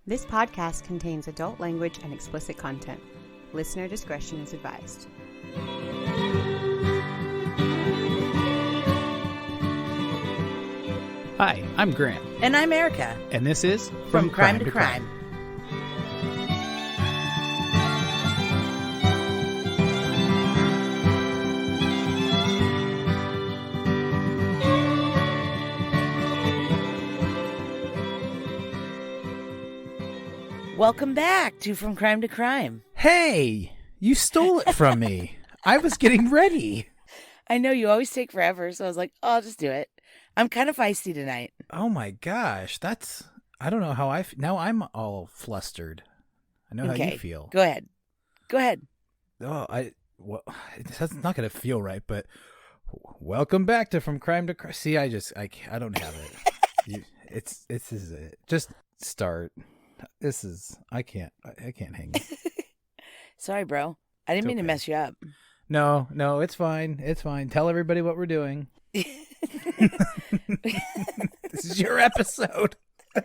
This podcast contains adult language and explicit content. Listener discretion is advised. Hi, I'm Grant. And I'm Erica. And this is From Crime to Crime. Welcome back to From Crime to Crime. Hey, you stole it from me. I was getting ready. I know you always take forever, so I was like, oh, I'll just do it. I'm kind of feisty tonight. Oh my gosh, I don't know how now I'm all flustered. I know how you feel. Go ahead. Oh, it's not going to feel right, but welcome back to From Crime to Crime. See, I don't have it. This is it. Just start. I can't hang it. Sorry, bro. I didn't mean to mess you up. No, it's fine. It's fine. Tell everybody what we're doing. This is your episode. Come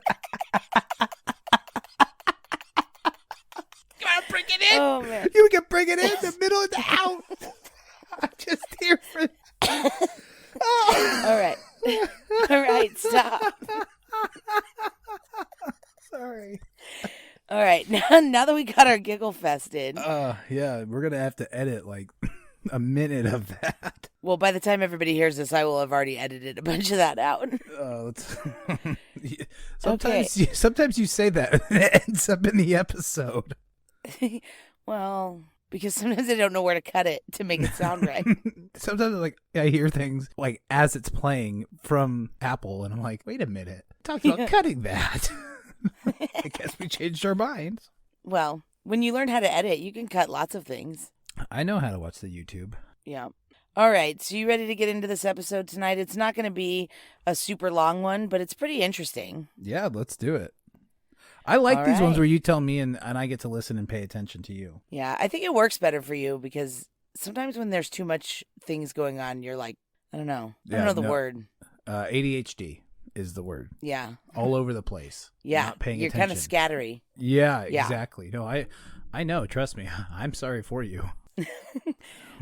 on, bring it in. Oh, man. You can bring it in the middle of the out. I'm just here for... Oh. All right, stop. Sorry. All right, now that we got our giggle fest in. Yeah, we're going to have to edit like a minute of that. Well, by the time everybody hears this, I will have already edited a bunch of that out. Sometimes you say that and it ends up in the episode. Well, because sometimes I don't know where to cut it to make it sound right. Sometimes I hear things like as it's playing from Apple and I'm like, wait a minute. Talk about cutting that. I guess we changed our minds. Well, when you learn how to edit, you can cut lots of things. I know how to watch the YouTube. Yeah. All right. So you ready to get into this episode tonight? It's not going to be a super long one, but it's pretty interesting. Yeah, let's do it. I like these ones where you tell me and I get to listen and pay attention to you. Yeah, I think it works better for you because sometimes when there's too much things going on, you're like, I don't know. I don't know the word. ADHD is the word. Yeah. All over the place. Yeah. Not paying you're attention. kind of scattery. Yeah, exactly. No, I know. Trust me. I'm sorry for you.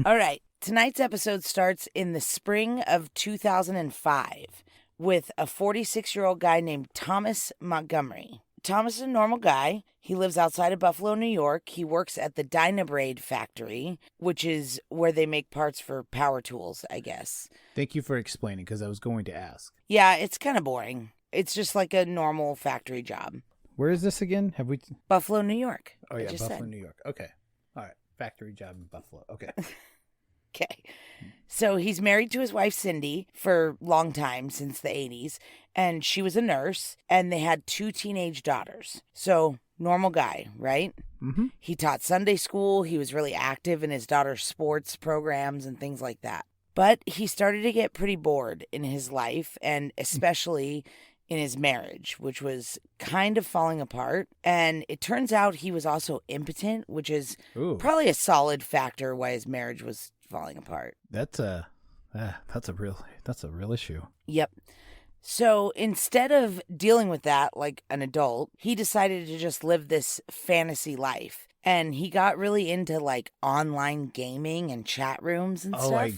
All right. Tonight's episode starts in the spring of 2005 with a 46-year-old guy named Thomas Montgomery. Thomas is a normal guy. He lives outside of Buffalo, New York. He works at the Dynabrade factory, which is where they make parts for power tools, I guess. Thank you for explaining, because I was going to ask. Yeah, it's kind of boring. It's just like a normal factory job. Where is this again? Have we? Buffalo, New York. Oh, yeah, Buffalo, New York. Okay. All right. Factory job in Buffalo. Okay. Okay. So he's married to his wife, Cindy, for a long time, since the 80s. And she was a nurse, and they had 2 teenage daughters. So, normal guy, right? Mm-hmm. He taught Sunday school. He was really active in his daughter's sports programs and things like that. But he started to get pretty bored in his life, and especially in his marriage, which was kind of falling apart. And it turns out he was also impotent, which is probably a solid factor why his marriage was falling apart. That's a real issue. Yep. So instead of dealing with that like an adult, he decided to just live this fantasy life. And he got really into like online gaming and chat rooms and stuff. Like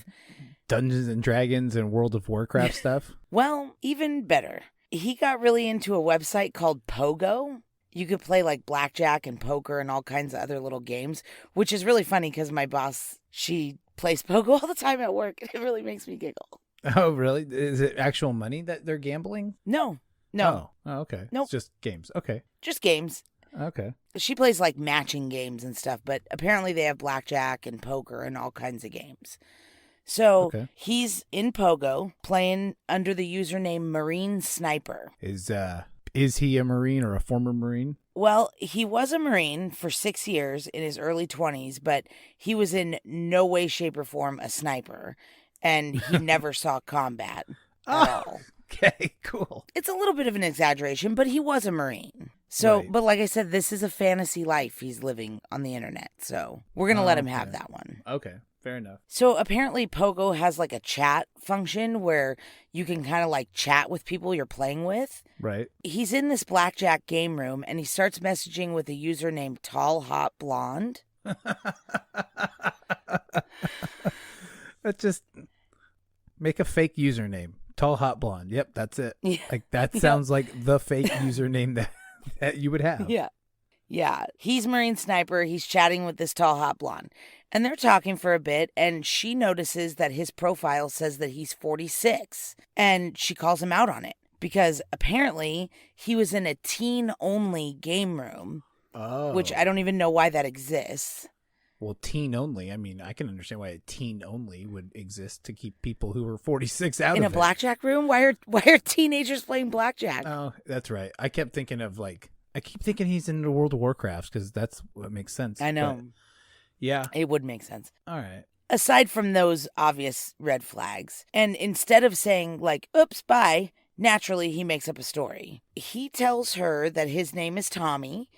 Dungeons and Dragons and World of Warcraft stuff? Well, even better. He got really into a website called Pogo. You could play like blackjack and poker and all kinds of other little games, which is really funny because my boss, she plays Pogo all the time at work. It really makes me giggle. Oh, really? Is it actual money that they're gambling? No. Oh, okay. Nope. It's just games. Okay. Just games. Okay. She plays like matching games and stuff, but apparently they have blackjack and poker and all kinds of games. So he's in Pogo playing under the username Marine Sniper. Is he a Marine or a former Marine? Well, he was a Marine for 6 years in his early 20s, but he was in no way, shape, or form a sniper. And he never saw combat at all. Okay, cool. It's a little bit of an exaggeration, but he was a Marine. So, right. But like I said, this is a fantasy life he's living on the internet. So we're going to let him have that one. Okay. Fair enough. So apparently Pogo has like a chat function where you can kind of like chat with people you're playing with. Right. He's in this blackjack game room and he starts messaging with a user named Tall Hot Blonde. Let's just make a fake username. Tall Hot Blonde. Yep, that's it. Yeah. Like that sounds like the fake username that you would have. Yeah. Yeah. He's Marine Sniper. He's chatting with this Tall Hot Blonde. And they're talking for a bit, and she notices that his profile says that he's 46. And she calls him out on it because apparently he was in a teen-only game room, which I don't even know why that exists. Well, teen only. I mean, I can understand why a teen only would exist to keep people who are 46 out in of a blackjack room. Why are teenagers playing blackjack? Oh, that's right. I kept thinking of I keep thinking he's in the World of Warcraft because that's what makes sense. I know. But, yeah, it would make sense. All right. Aside from those obvious red flags, and instead of saying like, "Oops, bye," naturally he makes up a story. He tells her that his name is Tommy,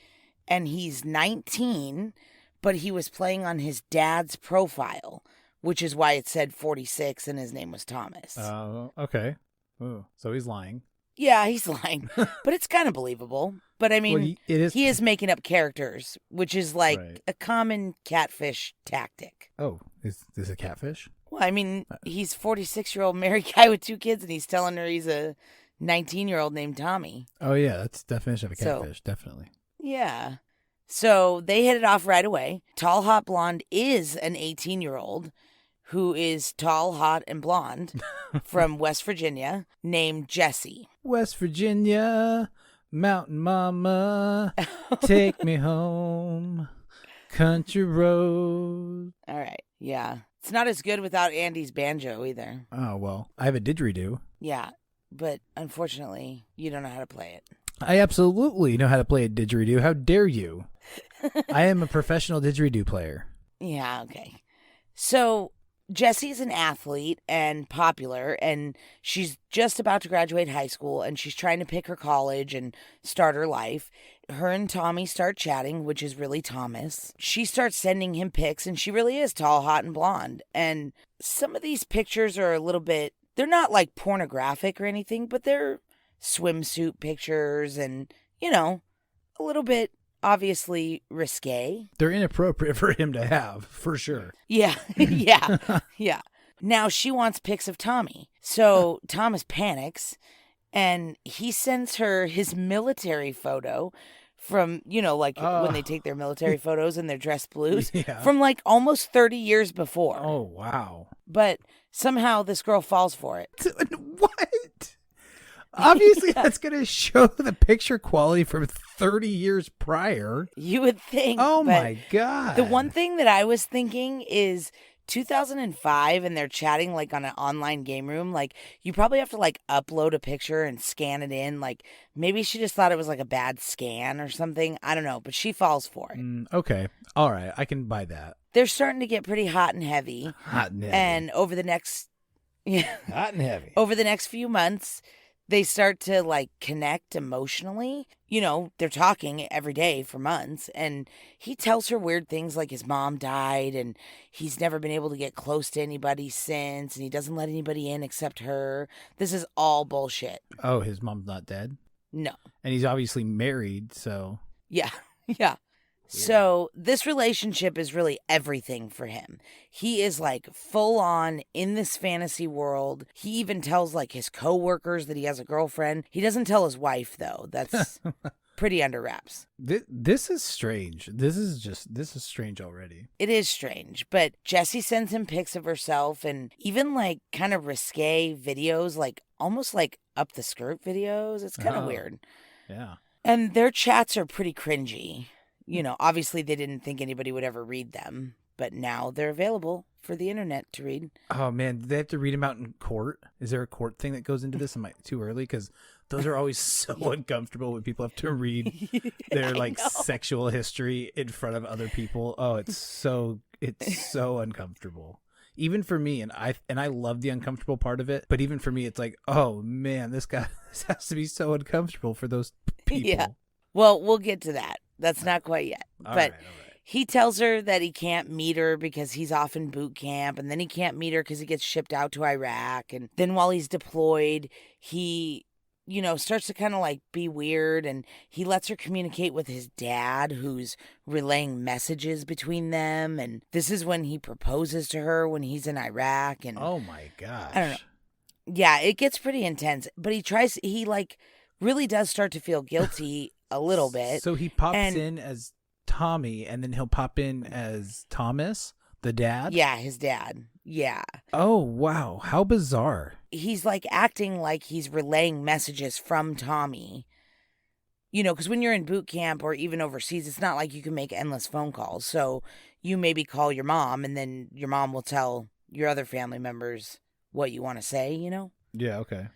and he's 19. But he was playing on his dad's profile, which is why it said 46 and his name was Thomas. Oh, okay. Ooh, so he's lying. Yeah, he's lying. But it's kind of believable. But I mean, he is making up characters, which is like a common catfish tactic. Oh, is this a catfish? Well, I mean, he's 46-year-old married guy with 2 kids, and he's telling her he's a 19-year-old named Tommy. Oh, yeah, that's the definition of a catfish, definitely. Yeah. So they hit it off right away. Tall Hot Blonde is an 18-year-old who is tall, hot, and blonde from West Virginia named Jessie. West Virginia, Mountain Mama, take me home, country road. All right. Yeah. It's not as good without Andy's banjo either. Oh, well, I have a didgeridoo. Yeah. But unfortunately, you don't know how to play it. I absolutely know how to play a didgeridoo. How dare you? I am a professional didgeridoo player. Yeah, okay. So Jessie's an athlete and popular, and she's just about to graduate high school, and she's trying to pick her college and start her life. Her and Tommy start chatting, which is really Thomas. She starts sending him pics, and she really is tall, hot, and blonde. And some of these pictures are a little bit, they're not like pornographic or anything, but they're swimsuit pictures and, you know, a little bit obviously risque. They're inappropriate for him to have, for sure. Yeah, yeah. Now she wants pics of Tommy. So Thomas panics and he sends her his military photo from, you know, like when they take their military photos in their dress blues from like almost 30 years before. Oh, wow. But somehow this girl falls for it. What? Obviously, that's going to show the picture quality from 30 years prior. You would think. Oh, my God. The one thing that I was thinking is 2005 and they're chatting like on an online game room. Like, you probably have to like upload a picture and scan it in. Like, maybe she just thought it was like a bad scan or something. I don't know. But she falls for it. Okay. All right. I can buy that. They're starting to get pretty hot and heavy. Hot and heavy. And over the next... Hot and heavy. Over the next few months... they start to like connect emotionally. You know, they're talking every day for months and he tells her weird things like his mom died and he's never been able to get close to anybody since and he doesn't let anybody in except her. This is all bullshit. Oh, his mom's not dead? No. And he's obviously married, so. Yeah. Yeah. So this relationship is really everything for him. He is like full on in this fantasy world. He even tells like his coworkers that he has a girlfriend. He doesn't tell his wife though. That's pretty under wraps. This is strange. This is strange already. It is strange, but Jessie sends him pics of herself and even like kind of risque videos, like almost like up the skirt videos. It's kind of weird. Yeah. And their chats are pretty cringy. You know, obviously they didn't think anybody would ever read them, but now they're available for the internet to read. Oh, man. Do they have to read them out in court? Is there a court thing that goes into this? Am I too early? Because those are always so uncomfortable when people have to read their, like, sexual history in front of other people. Oh, it's so uncomfortable. Even for me, and I love the uncomfortable part of it, but even for me, it's like, oh, man, this has to be so uncomfortable for those people. Yeah. Well, we'll get to that. That's not quite yet. But He tells her that he can't meet her because he's off in boot camp, and then he can't meet her because he gets shipped out to Iraq. And then while he's deployed, he, starts to kind of like be weird, and he lets her communicate with his dad, who's relaying messages between them. And this is when he proposes to her when he's in Iraq. And Oh my gosh. I don't know. Yeah, it gets pretty intense, but he like really does start to feel guilty a little bit. So he pops And- in as Tommy, and then he'll pop in as Thomas, the dad? Yeah, his dad. Yeah. Oh, wow. How bizarre. He's like acting like he's relaying messages from Tommy. Because when you're in boot camp or even overseas, it's not like you can make endless phone calls. So you maybe call your mom, and then your mom will tell your other family members what you want to say, Yeah, okay.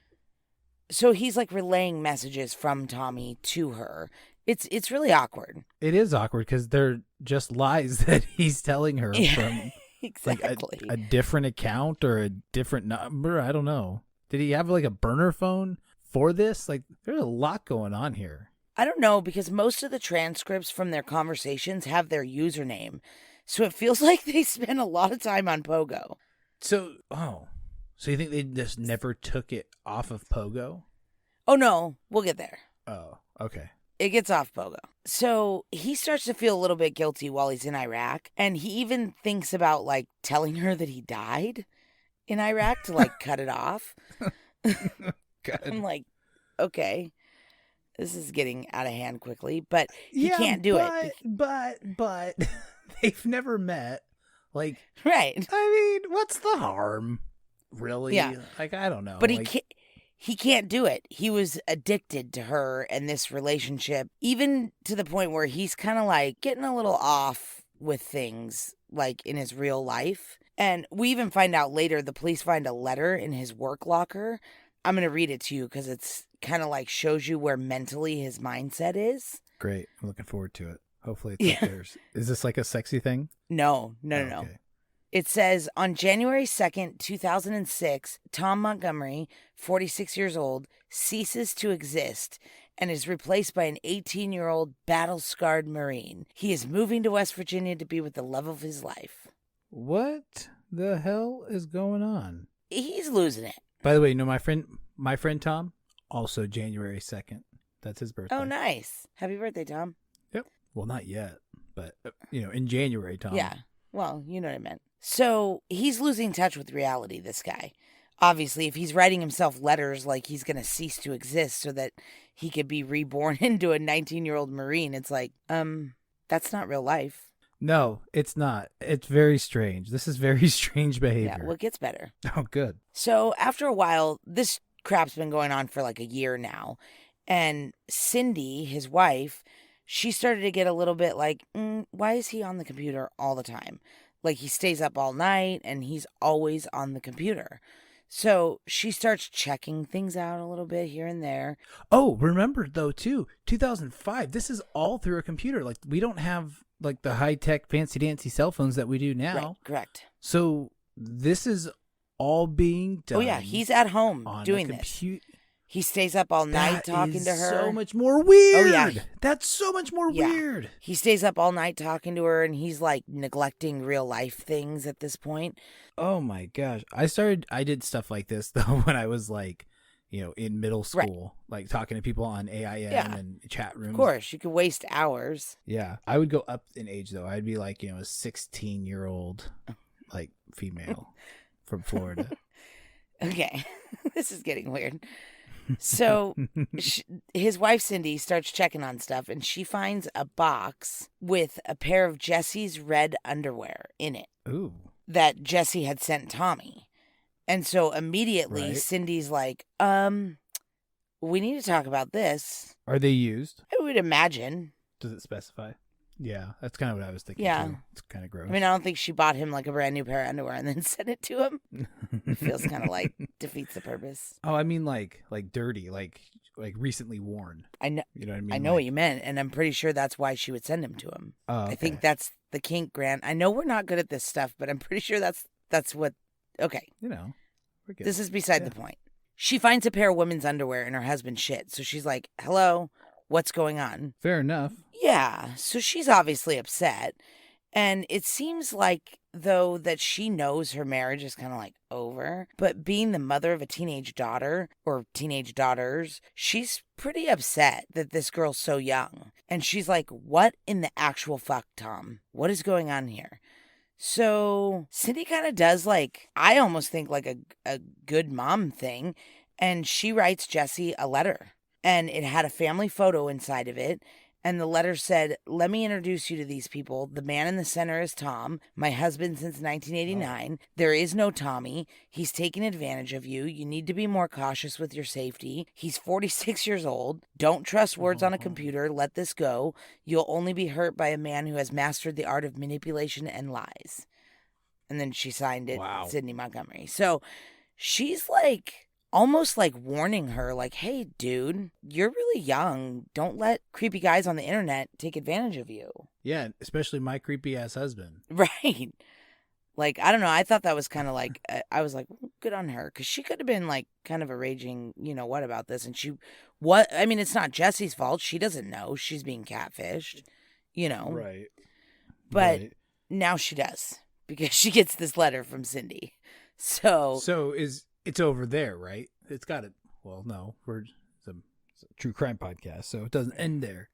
So he's like relaying messages from Tommy to her. It's really awkward. It is awkward because they're just lies that he's telling her Yeah, from exactly. like a different account or a different number. I don't know. Did he have like a burner phone for this? Like, there's a lot going on here. I don't know, because most of the transcripts from their conversations have their username. So it feels like they spent a lot of time on Pogo. So you think they just never took it off of Pogo? Oh, no, we'll get there. Oh, okay. It gets off Pogo. So he starts to feel a little bit guilty while he's in Iraq. And he even thinks about like telling her that he died in Iraq to like cut it off. I'm like, okay, this is getting out of hand quickly, but he can't do it. But they've never met. Like, Right. I mean, what's the harm? Really? Yeah. Like, I don't know. But like, he can't do it. He was addicted to her and this relationship, even to the point where he's kind of like getting a little off with things like in his real life. And we even find out later, the police find a letter in his work locker. I'm going to read it to you because it's kind of like shows you where mentally his mindset is. Great. I'm looking forward to it. Hopefully it's up there. Is this like a sexy thing? No. Okay. It says, on January 2nd, 2006, Tom Montgomery, 46 years old, ceases to exist and is replaced by an 18-year-old battle-scarred Marine. He is moving to West Virginia to be with the love of his life. What the hell is going on? He's losing it. By the way, my friend Tom, also January 2nd. That's his birthday. Oh, nice. Happy birthday, Tom. Yep. Well, not yet, but in January, Tom. Yeah. Well, you know what I meant. So he's losing touch with reality, this guy. Obviously, if he's writing himself letters like he's going to cease to exist so that he could be reborn into a 19-year-old Marine, it's like, that's not real life. No, it's not. It's very strange. This is very strange behavior. Yeah, well, it gets better. Oh, good. So after a while, this crap's been going on for like a year now. And Cindy, his wife, she started to get a little bit like, why is he on the computer all the time? Like, he stays up all night and he's always on the computer. So she starts checking things out a little bit here and there. Oh, remember though too, 2005. This is all through a computer. Like, we don't have like the high tech fancy dancy cell phones that we do now. Right, correct. So this is all being done. Oh yeah, he's at home on doing a this. He stays up all night talking to her. So much more weird. Oh, yeah. That's so much more weird. He stays up all night talking to her, and he's like neglecting real life things at this point. Oh my gosh. I did stuff like this though when I was like, in middle school, like talking to people on AIM and chat rooms. Of course, you could waste hours. Yeah. I would go up in age though. I'd be like, a 16-year-old like female from Florida. Okay. This is getting weird. So his wife, Cindy, starts checking on stuff, and she finds a box with a pair of Jesse's red underwear in it. Ooh. That Jesse had sent Tommy. And so immediately Right. Cindy's like, we need to talk about this. Are they used? I would imagine. Does it specify? Yeah, that's kind of what I was thinking Yeah. too. It's kind of gross. I mean, I don't think she bought him like a brand new pair of underwear and then sent it to him. It feels kind of like defeats the purpose. Oh, I mean like dirty, like recently worn. I know. You know what I mean? I know what you meant, and I'm pretty sure that's why she would send him to him. Oh, okay. I think that's the kink, Grant. I know we're not good at this stuff, but I'm pretty sure that's what. Okay, we're good. this is beside the point. She finds a pair of women's underwear in her husband's shit, so she's like, "Hello, what's going on?" Fair enough. Yeah, so she's obviously upset. And it seems like, though, that she knows her marriage is kind of like over. But being the mother of a teenage daughter or teenage daughters, she's pretty upset that this girl's so young. And she's like, what in the actual fuck, Tom? What is going on here? So Cindy kind of does like, I almost think like a good mom thing. And she writes Jesse a letter. And it had a family photo inside of it. And the letter said, let me introduce you to these people. The man in the center is Tom, my husband since 1989. There is no Tommy. He's taking advantage of you. You need to be more cautious with your safety. He's 46 years old. Don't trust words on a computer. Let this go. You'll only be hurt by a man who has mastered the art of manipulation and lies. And then she signed it, Wow. Sydney Montgomery. So she's like, almost like warning her, like, hey, dude, you're really young. Don't let creepy guys on the internet take advantage of you. Yeah, especially my creepy ass husband. Right. Like, I don't know. I thought that was kind of like, I was like, good on her. Because she could have been like kind of a raging, what about this? And I mean, it's not Jesse's fault. She doesn't know. She's being catfished, Right. But Right. now she does. Because she gets this letter from Cindy. So It's over there, right? It's got it. Well, no, it's a true crime podcast, so it doesn't end there.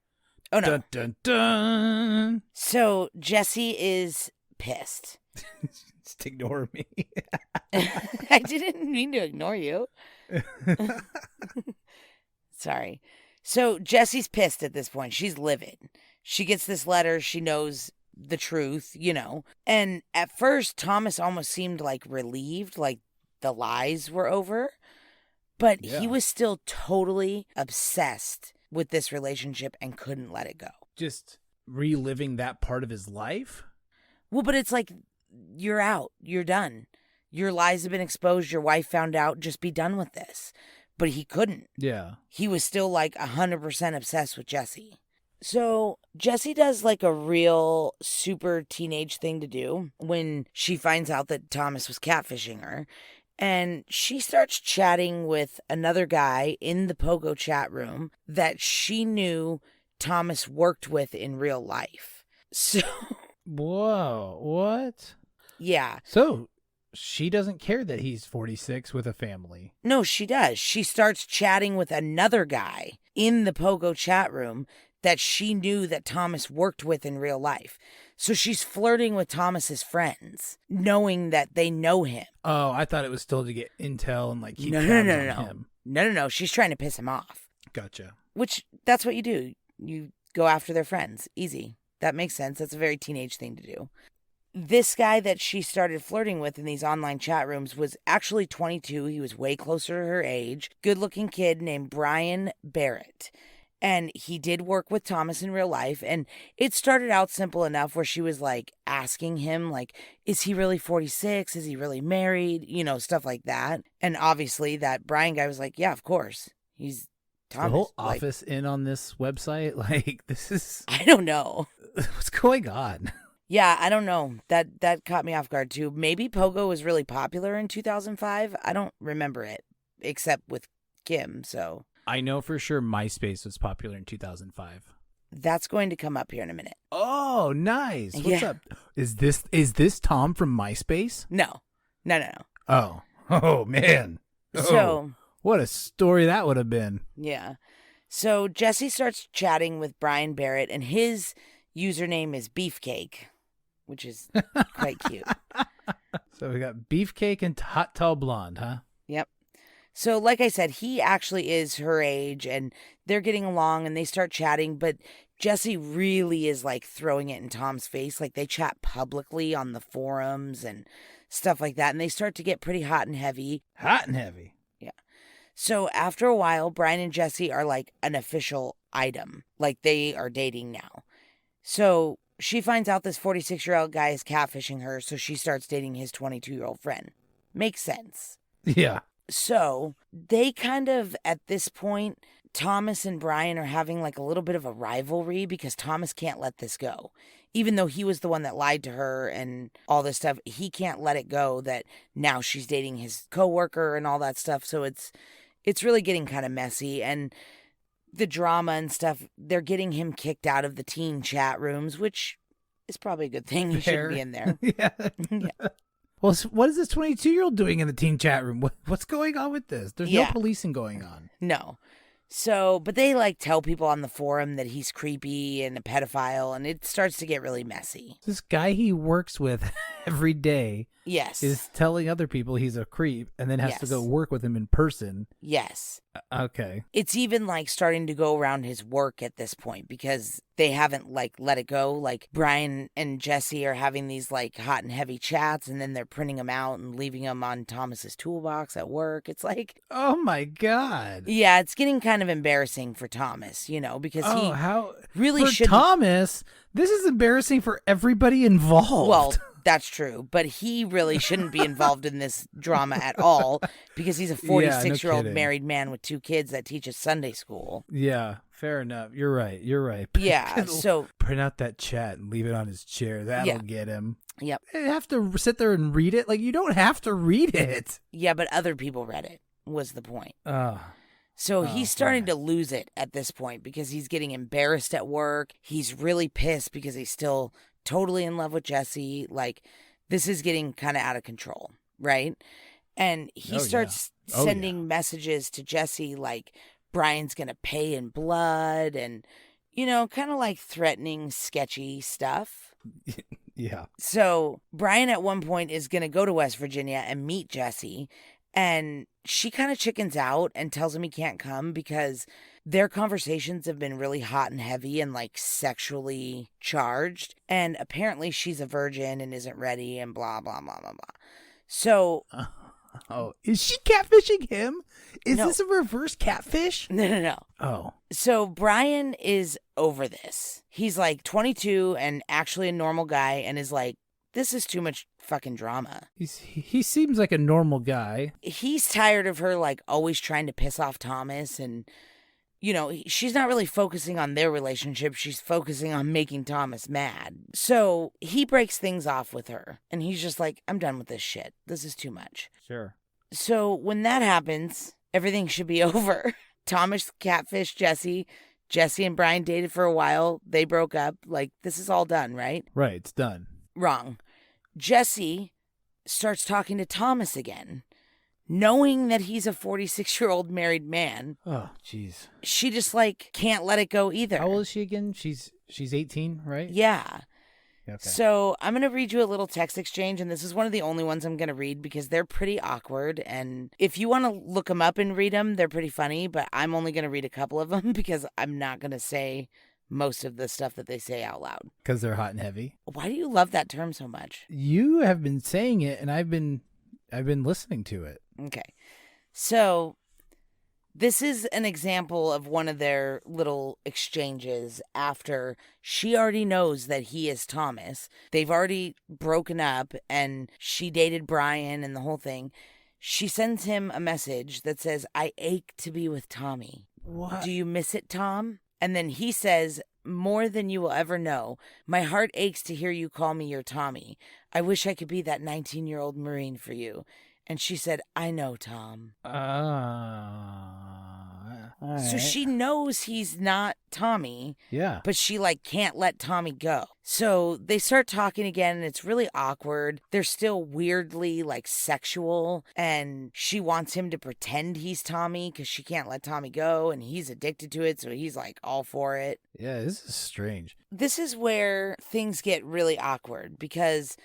Oh, no. Dun, dun, dun. So Jesse is pissed. Just ignore me. I didn't mean to ignore you. Sorry. So Jesse's pissed at this point. She's livid. She gets this letter. She knows the truth, And at first, Thomas almost seemed like relieved, like the lies were over. But he was still totally obsessed with this relationship and couldn't let it go. Just reliving that part of his life? Well, but it's like, you're out. You're done. Your lies have been exposed. Your wife found out. Just be done with this. But he couldn't. Yeah. He was still like 100% obsessed with Jesse. So Jesse does like a real super teenage thing to do when she finds out that Thomas was catfishing her. And she starts chatting with another guy in the Pogo chat room that she knew Thomas worked with in real life. So... Whoa, what? Yeah. So she doesn't care that he's 46 with a family. No, she does. She starts chatting with another guy in the Pogo chat room that she knew that Thomas worked with in real life. So she's flirting with Thomas's friends, knowing that they know him. Oh, I thought it was still to get intel and like keep No. him. No. She's trying to piss him off. Gotcha. Which, that's what you do. You go after their friends. Easy. That makes sense. That's a very teenage thing to do. This guy that she started flirting with in these online chat rooms was actually 22. He was way closer to her age. Good-looking kid named Brian Barrett. And he did work with Thomas in real life. And it started out simple enough where she was like asking him, like, is he really 46? Is he really married? Stuff like that. And obviously that Brian guy was like, yeah, of course. He's Thomas. The whole office in on this website? Like, this is... I don't know. What's going on? Yeah, I don't know. That caught me off guard too. Maybe Pogo was really popular in 2005. I don't remember it, except with Kim, so... I know for sure MySpace was popular in 2005. That's going to come up here in a minute. Oh, nice. What's up? Is this Tom from MySpace? No. Oh, man. So, what a story that would have been. Yeah. So Jesse starts chatting with Brian Barrett, and his username is Beefcake, which is quite cute. So we got Beefcake and Hot Tall Blonde, huh? Yep. So like I said, he actually is her age, and they're getting along, and they start chatting, but Jesse really is like throwing it in Tom's face. Like they chat publicly on the forums and stuff like that, and they start to get pretty hot and heavy. Hot and heavy. Yeah. So after a while, Brian and Jesse are like an official item. Like they are dating now. So she finds out this 46-year-old guy is catfishing her, so she starts dating his 22-year-old friend. Makes sense. Yeah. So they kind of, at this point, Thomas and Brian are having like a little bit of a rivalry because Thomas can't let this go. Even though he was the one that lied to her and all this stuff, he can't let it go that now she's dating his coworker and all that stuff. So it's really getting kind of messy. And the drama and stuff, they're getting him kicked out of the teen chat rooms, which is probably a good thing. He shouldn't be in there. Yeah. Yeah. Well, what is this 22-year-old doing in the teen chat room? What's going on with this? There's no Yeah. policing going on. No. So, but they like tell people on the forum that he's creepy and a pedophile, and it starts to get really messy. This guy he works with every day Yes. is telling other people he's a creep and then has to Yes. go work with him in person. Yes. Okay. It's even like starting to go around his work at this point because they haven't like let it go. Like Brian and Jesse are having these like hot and heavy chats, and then they're printing them out and leaving them on Thomas's toolbox at work. It's like, Oh my God. yeah, it's getting kind of embarrassing for Thomas, because he how really for should. Thomas, this is embarrassing for everybody involved. Well, that's true, but he really shouldn't be involved in this drama at all because he's a 46-year-old kidding. married man with 2 kids that teaches Sunday school. Yeah, fair enough. You're right. Yeah, so print out that chat and leave it on his chair. That'll Yeah. get him. Yep. You have to sit there and read it. Like, you don't have to read it. yeah, but other people read it was the point. Oh, So he's starting man. to lose it at this point because he's getting embarrassed at work. He's really pissed because he's still totally in love with Jesse. Like, this is getting kind of out of control, right? And he starts sending messages to Jesse like Brian's going to pay in blood and, kind of like threatening, sketchy stuff. yeah. So Brian at one point is going to go to West Virginia and meet Jesse. And she kind of chickens out and tells him he can't come because their conversations have been really hot and heavy and like sexually charged. And apparently she's a virgin and isn't ready and blah, blah, blah, blah, blah. So. Oh, is she catfishing him? Is No. this a reverse catfish? No. Oh. So Brian is over this. He's like 22 and actually a normal guy and is like, this is too much fucking drama. He seems like a normal guy. He's tired of her like always trying to piss off Thomas and, she's not really focusing on their relationship. She's focusing on making Thomas mad. So he breaks things off with her and he's just like, I'm done with this shit. This is too much. Sure. So when that happens, everything should be over. Thomas catfished Jesse. Jesse and Brian dated for a while. They broke up. Like, this is all done, right? Right, it's done. Wrong. Jesse starts talking to Thomas again. Knowing that he's a 46-year-old married man, Oh, jeez. she just like can't let it go either. How old is she again? She's 18, right? Yeah. Okay. So I'm going to read you a little text exchange, and this is one of the only ones I'm going to read because they're pretty awkward. And if you want to look them up and read them, they're pretty funny, but I'm only going to read a couple of them because I'm not going to say most of the stuff that they say out loud. Because they're hot and heavy. Why do you love that term so much? You have been saying it, and I've been listening to it. Okay. So this is an example of one of their little exchanges after she already knows that he is Thomas. They've already broken up and she dated Brian and the whole thing. She sends him a message that says, I ache to be with Tommy. What? Do you miss it, Tom? And then he says, more than you will ever know. My heart aches to hear you call me your Tommy. I wish I could be that 19-year-old Marine for you. And she said, I know, Tom. All So right. she knows he's not Tommy, Yeah. but she like can't let Tommy go. So they start talking again and it's really awkward. They're still weirdly like sexual and she wants him to pretend he's Tommy because she can't let Tommy go and he's addicted to it. So he's like all for it. Yeah, this is strange. This is where things get really awkward because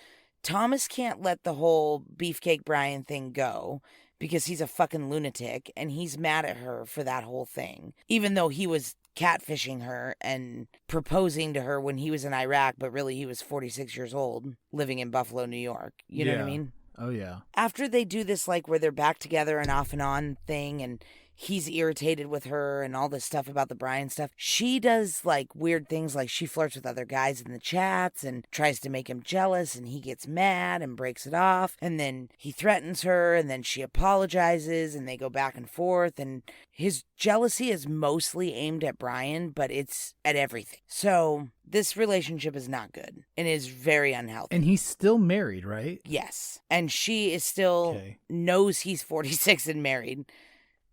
Thomas can't let the whole Beefcake Brian thing go because he's a fucking lunatic and he's mad at her for that whole thing. Even though he was catfishing her and proposing to her when he was in Iraq, but really he was 46 years old living in Buffalo, New York. You know what I mean? Oh, yeah. After they do this, like where they're back together and off and on thing and he's irritated with her and all this stuff about the Brian stuff, she does like weird things like she flirts with other guys in the chats and tries to make him jealous and he gets mad and breaks it off and then he threatens her and then she apologizes and they go back and forth and his jealousy is mostly aimed at Brian, but it's at everything. So this relationship is not good and is very unhealthy. And he's still married, right? Yes. And she is still Okay. knows he's 46 and married.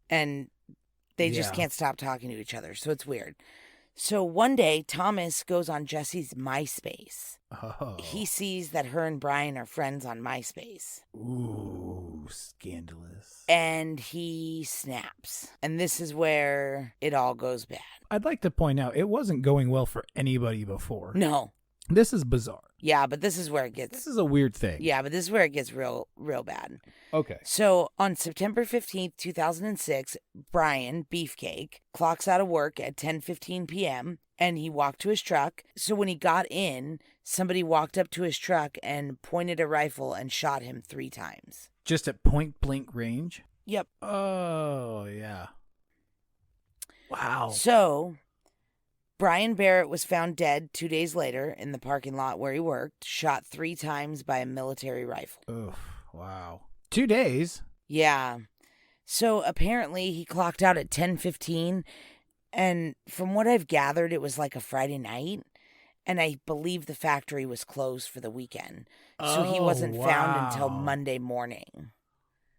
And They just Yeah. can't stop talking to each other, so it's weird. So one day, Thomas goes on Jesse's MySpace. Oh. He sees that her and Brian are friends on MySpace. Ooh, scandalous. And he snaps. And this is where it all goes bad. I'd like to point out, it wasn't going well for anybody before. No. This is bizarre. Yeah, but this is where it gets... This is a weird thing. Yeah, but this is where it gets real bad. Okay. So on September 15th, 2006, Brian, Beefcake, clocks out of work at 10:15 p.m. and he walked to his truck. So when he got in, somebody walked up to his truck and pointed a rifle and shot him 3 times. Just at point blank range? Yep. Oh, yeah. Wow. So Brian Barrett was found dead 2 days later in the parking lot where he worked, shot 3 times by a military rifle. Oof, wow. 2 days? Yeah. So apparently he clocked out at 10:15, and from what I've gathered, it was like a Friday night, and I believe the factory was closed for the weekend. So he wasn't found until Monday morning.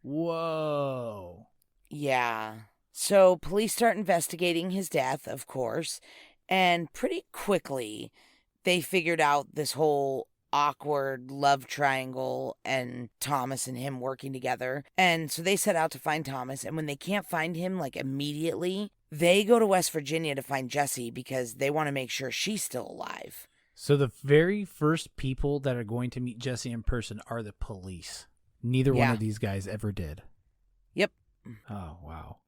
Whoa. Yeah. So police start investigating his death, of course, and pretty quickly they figured out this whole awkward love triangle and Thomas and him working together. And so they set out to find Thomas, and when they can't find him like immediately, they go to West Virginia to find Jessie because they want to make sure she's still alive. So the very first people that are going to meet Jesse in person are the police. Neither one Yeah. of these guys ever did. Yep. Oh, wow.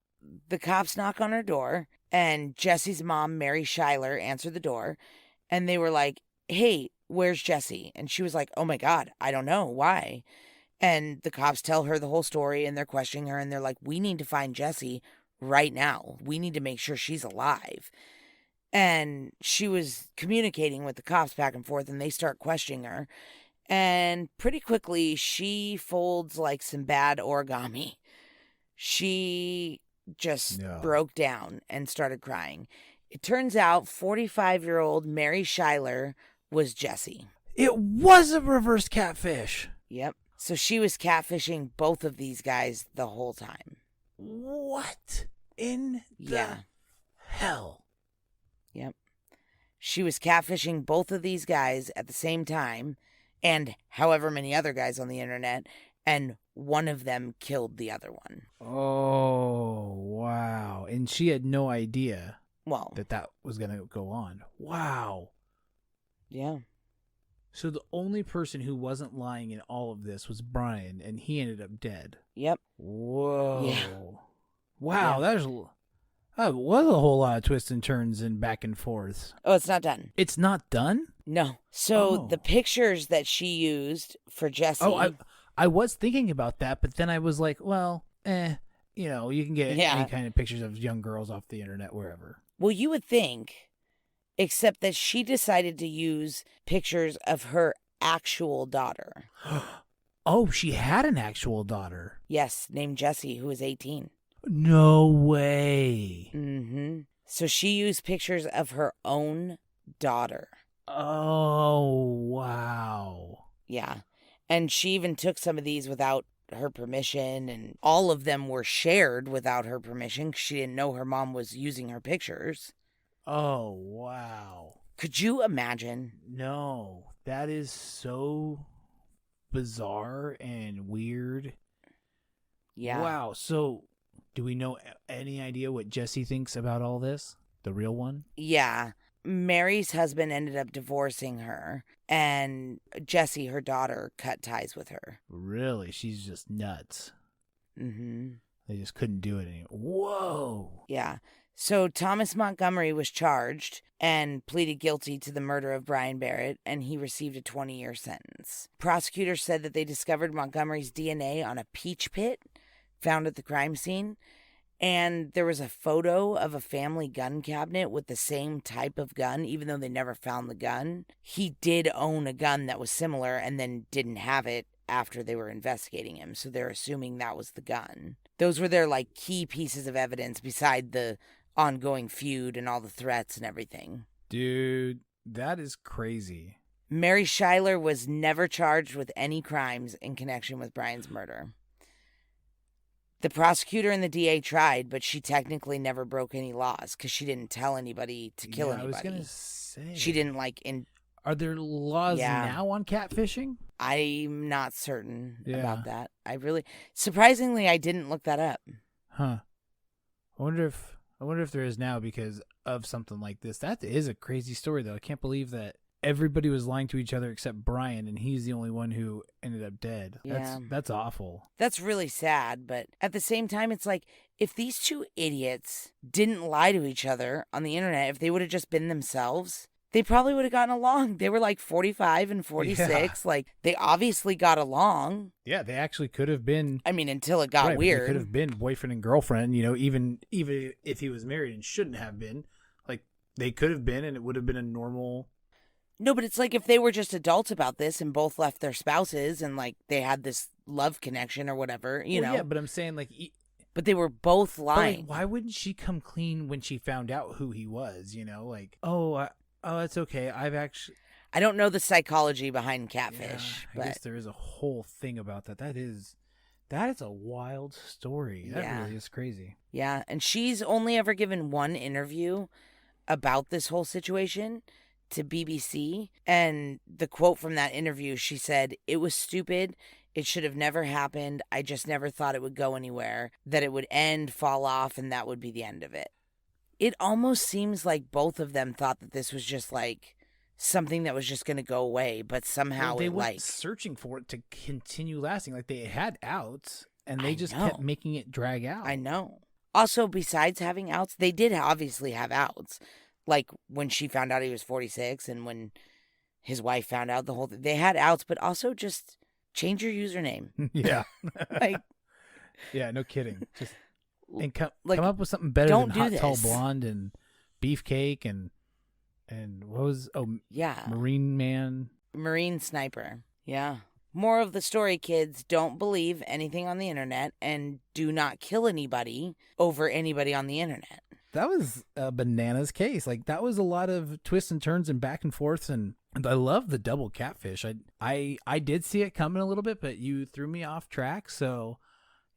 The cops knock on her door, and Jessie's mom, Mary Schuyler, answered the door, and they were like, "Hey, where's Jessie?" And she was like, "Oh my God, I don't know. Why?" And the cops tell her the whole story, and they're questioning her, and they're like, "We need to find Jessie right now. We need to make sure she's alive." And she was communicating with the cops back and forth, and they start questioning her. And pretty quickly, she folds like some bad origami. She just broke down and started crying. It turns out 45-year-old Mary Schuyler was Jessie. It was a reverse catfish. Yep. So she was catfishing both of these guys the whole time. What in the Yeah. hell? Yep. She was catfishing both of these guys at the same time, and however many other guys on the internet, and one of them killed the other one. Oh, wow. And she had no idea Well, that was going to go on. Wow. yeah. So the only person who wasn't lying in all of this was Brian, and he ended up dead. Yep. Whoa. Yeah. Wow, that was a whole lot of twists and turns and back and forths. Oh, it's not done. It's not done? No. So Oh. the pictures that she used for Jessie. Oh, I was thinking about that, but then I was like, well, you can get Yeah. any kind of pictures of young girls off the internet wherever. Well, you would think, except that she decided to use pictures of her actual daughter. Oh, she had an actual daughter. Yes, named Jessie, who was 18. No way. Mm-hmm. So she used pictures of her own daughter. Oh, wow. Yeah. And she even took some of these without her permission, and all of them were shared without her permission 'cause she didn't know her mom was using her pictures. Oh, wow. Could you imagine? No, that is so bizarre and weird. Yeah. Wow. So, do we know any idea what Jesse thinks about all this? The real one? Yeah. Mary's husband ended up divorcing her, and Jessie, her daughter, cut ties with her. Really? She's just nuts. Mm-hmm. They just couldn't do it anymore. Whoa. Yeah. So Thomas Montgomery was charged and pleaded guilty to the murder of Brian Barrett, and he received a 20-year sentence. Prosecutors said that they discovered Montgomery's DNA on a peach pit found at the crime scene, and there was a photo of a family gun cabinet with the same type of gun, even though they never found the gun. He did own a gun that was similar and then didn't have it after they were investigating him, so they're assuming that was the gun. Those were their key pieces of evidence beside the ongoing feud and all the threats and everything. Dude, that is crazy. Mary Schuyler was never charged with any crimes in connection with Brian's murder. The prosecutor and the DA tried, but she technically never broke any laws because she didn't tell anybody to kill anybody. I was gonna say she didn't Are there laws now on catfishing? I'm not certain Yeah. about that. Surprisingly, I didn't look that up. Huh. I wonder if there is now because of something like this. That is a crazy story, though. I can't believe that everybody was lying to each other except Brian, and he's the only one who ended up dead. Yeah. That's awful. That's really sad, but at the same time, it's like, if these two idiots didn't lie to each other on the internet, if they would have just been themselves, they probably would have gotten along. They were like 45 and 46. Yeah. Like, they obviously got along. Yeah, they actually could have been. I mean, until it got right, weird. They could have been boyfriend and girlfriend, even if he was married and shouldn't have been. Like, they could have been, and it would have been a normal. No, but it's like if they were just adults about this and both left their spouses and, like, they had this love connection or whatever, you know. Yeah, but I'm saying, like. But they were both lying. Like, why wouldn't she come clean when she found out who he was, Like, oh, it's okay. I don't know the psychology behind catfish. I guess there is a whole thing about that. That is a wild story. That really is crazy. Yeah, and she's only ever given one interview about this whole situation to BBC. And the quote from that interview, she said, "It was stupid. It should have never happened. I just never thought it would go anywhere, that it would end, fall off, and that would be the end of it." It almost seems like both of them thought that this was just like something that was just going to go away, but somehow they weren't searching for it to continue lasting. Like, they had outs, and they just kept making it drag out. I know. Also, besides having outs, they did obviously have outs. Like when she found out he was 46 and when his wife found out the whole thing. They had outs, but also just change your username. Yeah. Like, yeah, no kidding. Just and come up with something better don't than do Hot this. Tall Blonde and Beefcake and what was Marine Man. Marine Sniper. Yeah. More of the story, kids. Don't believe anything on the internet and do not kill anybody over anybody on the internet. That was a bananas case. Like, that was a lot of twists and turns and back and forths, and I love the double catfish. I did see it coming a little bit, but you threw me off track, so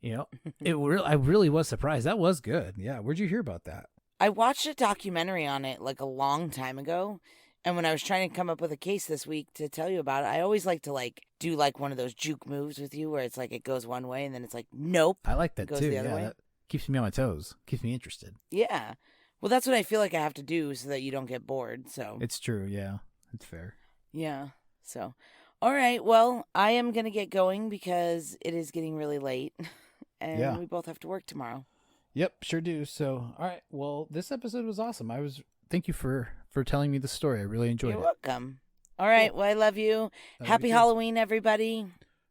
I really was surprised. That was good. Yeah, where'd you hear about that? I watched a documentary on it like a long time ago, and when I was trying to come up with a case this week to tell you about it, I always like to do one of those juke moves with you where it's like it goes one way and then it's like, nope. I like that goes too. The other yeah, way. that keeps me on my toes. Keeps me interested. Yeah. Well, that's what I feel like I have to do so that you don't get bored. So it's true. Yeah, it's fair. Yeah. So, all right. Well, I am going to get going because it is getting really late and we both have to work tomorrow. Yep, sure do. So, all right. Well, this episode was awesome. Thank you for telling me the story. I really enjoyed it. You're welcome. All right. Cool. Well, I love you. Happy Halloween, everybody.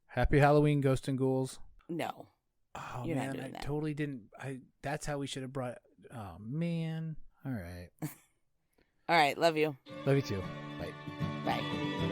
Happy Halloween, Ghosts and Ghouls. No. Oh, You're man, not doing that. I totally didn't. That's how we should have brought. Oh, man. All right. All right. Love you. Love you too. Bye. Bye.